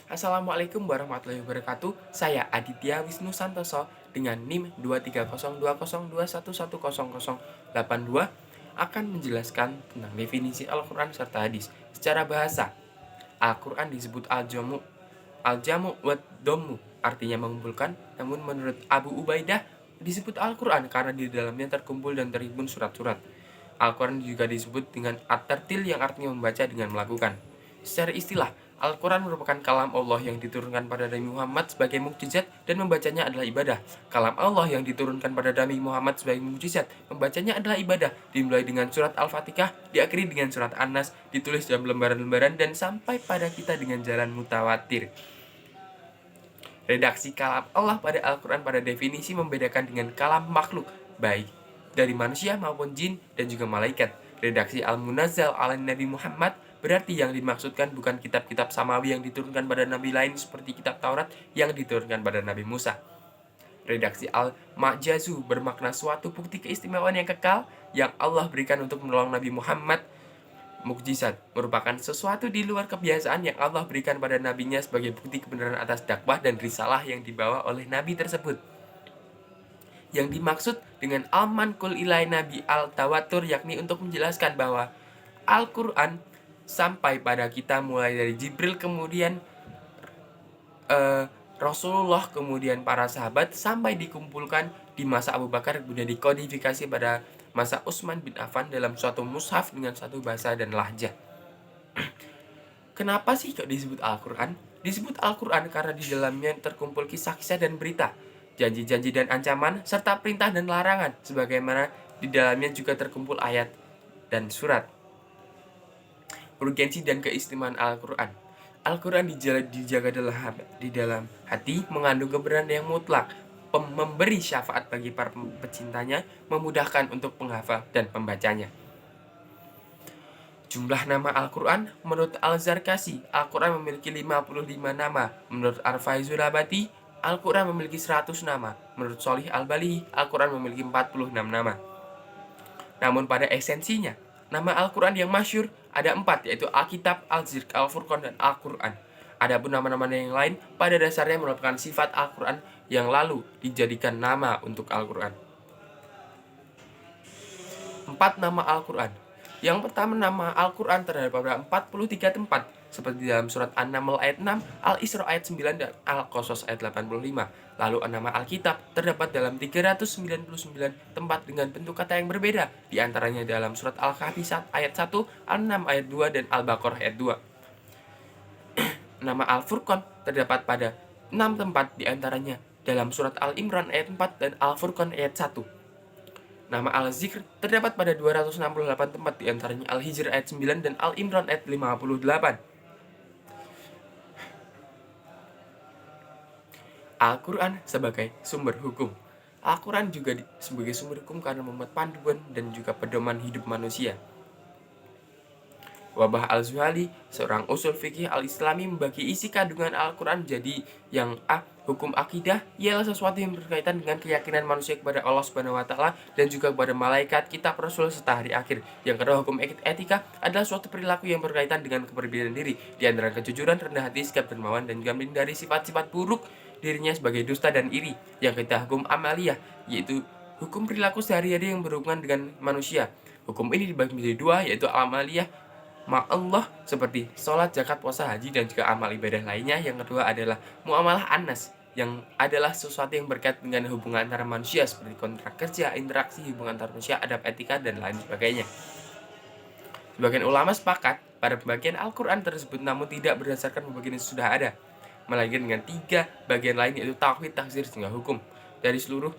Assalamualaikum warahmatullahi wabarakatuh. Saya Aditya Wisnu Santoso dengan NIM 2302021110082 akan menjelaskan tentang definisi Al-Quran serta hadis. Secara bahasa, Al-Quran disebut Al-Jamu wa Dhammu, artinya mengumpulkan. Namun menurut Abu Ubaidah disebut Al-Quran karena di dalamnya terkumpul dan terhimpun surat-surat. Al-Quran juga disebut dengan At-Tartil yang artinya membaca dengan melakukan. Secara istilah, Al-Quran merupakan kalam Allah yang diturunkan pada Nabi Muhammad sebagai mukjizat dan membacanya adalah ibadah. Kalam Allah yang diturunkan pada Nabi Muhammad sebagai mukjizat, membacanya adalah ibadah. Dimulai dengan surat Al-Fatihah, diakhiri dengan surat An-Nas, ditulis dalam lembaran-lembaran dan sampai pada kita dengan jalan mutawatir. Redaksi kalam Allah pada Al-Quran pada definisi membedakan dengan kalam makhluk, baik dari manusia maupun jin dan juga malaikat. Redaksi Al-Munazzal ala Nabi Muhammad berarti yang dimaksudkan bukan kitab-kitab samawi yang diturunkan pada nabi lain seperti kitab Taurat yang diturunkan pada Nabi Musa. Redaksi Al-Ma'jazu bermakna suatu bukti keistimewaan yang kekal yang Allah berikan untuk menolong Nabi Muhammad. Mukjizat merupakan sesuatu di luar kebiasaan yang Allah berikan pada nabinya sebagai bukti kebenaran atas dakwah dan risalah yang dibawa oleh nabi tersebut. Yang dimaksud dengan al-manqul ilai nabi al-tawatur yakni untuk menjelaskan bahwa Al-Quran sampai pada kita mulai dari Jibril, kemudian Rasulullah, kemudian para sahabat, sampai dikumpulkan di masa Abu Bakar, kemudian dikodifikasi pada masa Utsman bin Affan dalam suatu mushaf dengan satu bahasa dan lahjah. Kenapa sih kok disebut Al-Quran? Disebut Al-Quran karena di dalamnya terkumpul kisah-kisah dan berita, janji-janji dan ancaman, serta perintah dan larangan, sebagaimana di dalamnya juga terkumpul ayat dan surat. Urgensi dan keistimewaan Al-Quran. Al-Quran dijaga di dalam hati, mengandung kebenaran yang mutlak, memberi syafaat bagi para pecintanya, memudahkan untuk penghafal dan pembacanya. Jumlah nama Al-Quran menurut Al-Zarkasi, Al-Quran memiliki 55 nama. Menurut Al-Faizul Abadi, Al-Quran memiliki 100 nama. Menurut Sholih Al-Bali, Al-Quran memiliki 46 nama. Namun pada esensinya, nama Al-Quran yang masyhur ada 4, yaitu Alkitab, Al-Zikr, Al-Furqan, dan Al-Quran. Adapun nama-nama yang lain pada dasarnya merupakan sifat Al-Quran yang lalu dijadikan nama untuk Al-Quran. 4 nama Al-Quran. Yang pertama, nama Al-Quran terdapat pada 43 tempat, seperti dalam surat An-Naml ayat 6, Al-Isra ayat 9, dan Al-Qasas ayat 85. Lalu nama Alkitab terdapat dalam 399 tempat dengan bentuk kata yang berbeda, di antaranya dalam surat Al-Kahfi ayat 1, Al-An'am ayat 2, dan Al-Baqarah ayat 2. Nama Al-Furqan terdapat pada 6 tempat, di antaranya dalam surat Al-Imran ayat 4 dan Al-Furqan ayat 1. Nama Al-Zikr terdapat pada 268 tempat, di antaranya Al-Hijr ayat 9 dan Al-Imran ayat 58. Al-Quran sebagai sumber hukum. Al-Quran juga sebagai sumber hukum karena memuat panduan dan juga pedoman hidup manusia. Wabah Al-Zuhali, seorang usul fikih al-Islami, membagi isi kandungan Al-Quran jadi yang A. Hukum akidah ialah sesuatu yang berkaitan dengan keyakinan manusia kepada Allah Subhanahu wa Ta'ala dan juga kepada malaikat, kitab, rasul, serta hari akhir. Yang kedua, hukum etika adalah suatu perilaku yang berkaitan dengan kepercayaan diri, di antara kejujuran, rendah hati, sikap dermawan, dan juga menghindari sifat-sifat buruk dirinya sebagai dusta dan iri. Yang ketiga, hukum amaliyah, yaitu hukum perilaku sehari-hari yang berhubungan dengan manusia. Hukum ini dibagi menjadi 2, yaitu amaliyah Allah seperti sholat, zakat, puasa, haji, dan juga amal ibadah lainnya. Yang kedua adalah muamalah An-Nas, yang adalah sesuatu yang berkait dengan hubungan antara manusia seperti kontrak kerja, interaksi, hubungan antar manusia, adab etika, dan lain sebagainya. Sebagian ulama sepakat pada pembagian Al-Quran tersebut, namun tidak berdasarkan pembagian yang sudah ada, melainkan dengan 3 bagian lain, yaitu tauhid, tafsir, hingga hukum. Dari seluruh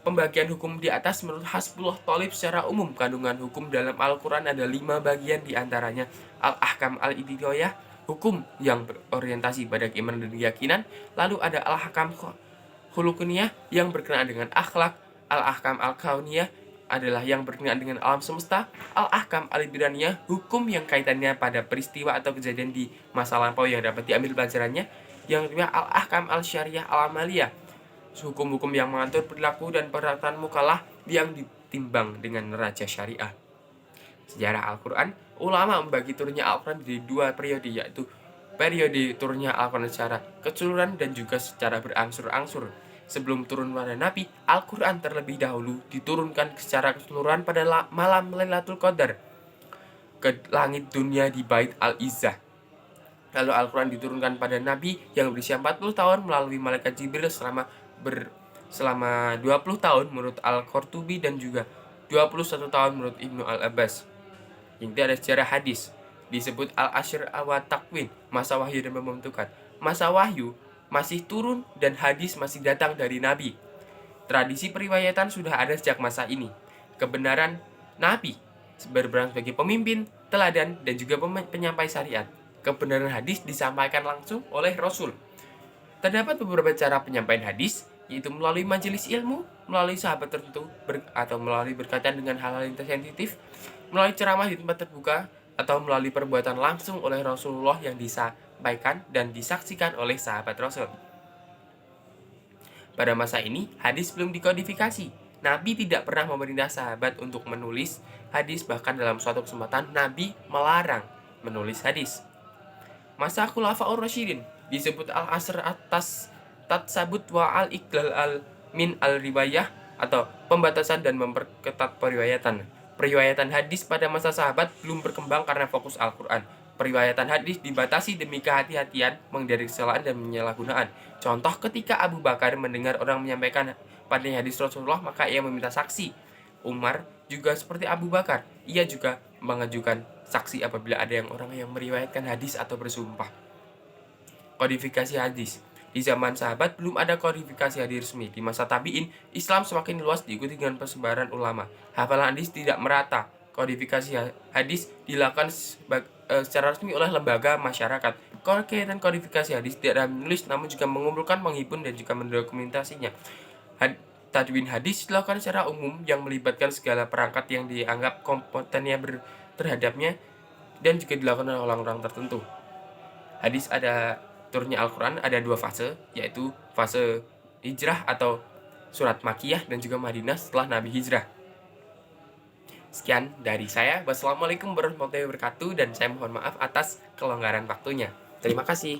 pembagian hukum di atas, menurut Hasbullah Tholib, secara umum kandungan hukum dalam Al-Quran ada 5 bagian, diantaranya Al-Ahkam Al-Idiyah, hukum yang berorientasi pada keimanan dan keyakinan. Lalu ada Al-Ahkam Khuluqiyah yang berkenaan dengan akhlak. Al-Ahkam Al-Kauniyah adalah yang berkenaan dengan alam semesta. Al-Ahkam Al-Ibraniyah, hukum yang kaitannya pada peristiwa atau kejadian di masa lampau yang dapat diambil pelajarannya. Yang kedua, Al-Ahkam Al-Syariah Al-Amaliyah, hukum-hukum yang mengatur perilaku dan perkataan mukalah yang ditimbang dengan neraca syariah. Sejarah Al-Quran. Ulama membagi turunnya Al-Quran menjadi 2 periode, yaitu periode turunnya Al-Quran secara keseluruhan dan juga secara berangsur-angsur. Sebelum turun pada Nabi, Al-Quran terlebih dahulu diturunkan secara keseluruhan pada malam Lailatul Qadar ke langit dunia di Bait Al-Izzah. Lalu Al-Quran diturunkan pada Nabi yang berusia 40 tahun melalui malaikat Jibril selama 20 tahun menurut Al-Qurtubi dan juga 21 tahun menurut Ibnu Al-Abbas. Ini ada sejarah hadis. Disebut Al-Ashr wa Takwin, masa wahyu dan pembentukan. Masa wahyu masih turun dan hadis masih datang dari Nabi. Tradisi periwayatan sudah ada sejak masa ini. Kebenaran Nabi berperan sebagai pemimpin, teladan, dan juga penyampai syariat. Kebenaran hadis disampaikan langsung oleh Rasul. Terdapat beberapa cara penyampaian hadis, yaitu melalui majelis ilmu, melalui sahabat tertentu, atau melalui berkaitan dengan hal-hal yang sensitif, melalui ceramah di tempat terbuka, atau melalui perbuatan langsung oleh Rasulullah yang disampaikan dan disaksikan oleh sahabat Rasul. Pada masa ini, hadis belum dikodifikasi. Nabi tidak pernah memerintah sahabat untuk menulis hadis, bahkan dalam suatu kesempatan Nabi melarang menulis hadis. Masa Khulafaur Rasyidin disebut al-asr atas tatsabut wa al-iqlal al-min al-riwayah atau pembatasan dan memperketat periwayatan. Periwayatan hadis pada masa sahabat belum berkembang karena fokus Al-Quran. Periwayatan hadis dibatasi demi kehati-hatian, menghindari kesalahan dan penyalahgunaan. Contoh ketika Abu Bakar mendengar orang menyampaikan padanya hadis Rasulullah, maka ia meminta saksi. Umar juga seperti Abu Bakar, ia juga mengajukan saksi apabila ada orang yang meriwayatkan hadis atau bersumpah. Kodifikasi hadis. Di zaman sahabat belum ada kodifikasi hadis resmi. Di masa tabi'in, Islam semakin luas diikuti dengan persebaran ulama. Hafalan hadis tidak merata. Kodifikasi hadis dilakukan secara resmi oleh lembaga masyarakat. Kegiatan kodifikasi hadis tidak hanya menulis, namun juga mengumpulkan, menghimpun, dan juga mendokumentasinya. Tadwin hadis dilakukan secara umum yang melibatkan segala perangkat yang dianggap kompetennya terhadapnya dan juga dilakukan oleh orang-orang tertentu. Hadis ada turunnya Al-Quran ada dua fase, yaitu fase hijrah atau surat Makkiyah dan juga Madinah setelah Nabi hijrah. Sekian dari saya. Wassalamualaikum warahmatullahi wabarakatuh dan saya mohon maaf atas kelonggaran waktunya. Terima kasih.